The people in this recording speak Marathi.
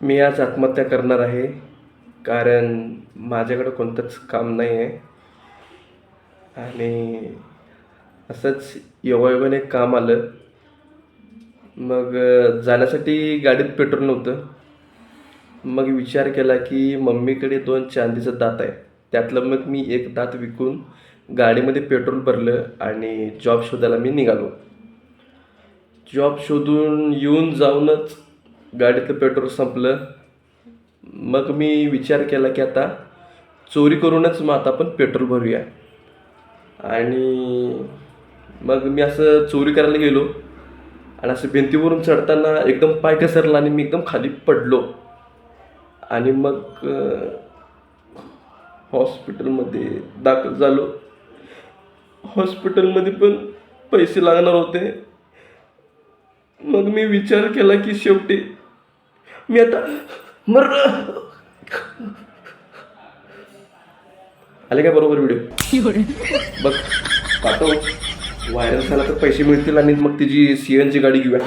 मी आज आत्महत्या करणार आहे कारण माझ्याकडं कोणतंच काम नाही आहे आणि असंच योगायोगाने काम आलं. मग जाण्यासाठी गाडीत पेट्रोल नव्हतं. मग विचार केला की मम्मीकडे 2 चांदीचं दात आहे. त्यातलं मग मी एक दात विकून गाडीमध्ये पेट्रोल भरलं आणि जॉब शोधायला मी निघालो. जॉब शोधून येऊन जाऊनच गाडीतलं पेट्रोल संपलं. मग मी विचार केला की आता चोरी करूनच मग आता आपण पेट्रोल भरूया. आणि मग मी असं चोरी करायला गेलो आणि असं भिंतीवरून चढताना एकदम पाय घसरला आणि मी एकदम खाली पडलो. आणि मग हॉस्पिटलमध्ये दाखल झालो. हॉस्पिटलमध्ये पण पैसे लागणार होते. मग मी विचार केला की शेवटी मी आता मर आले काय बरोबर व्हिडिओ बघ पाठव. व्हायरल झाला तर पैसे मिळतील आणि मग तिची CNG गाडी घेऊया.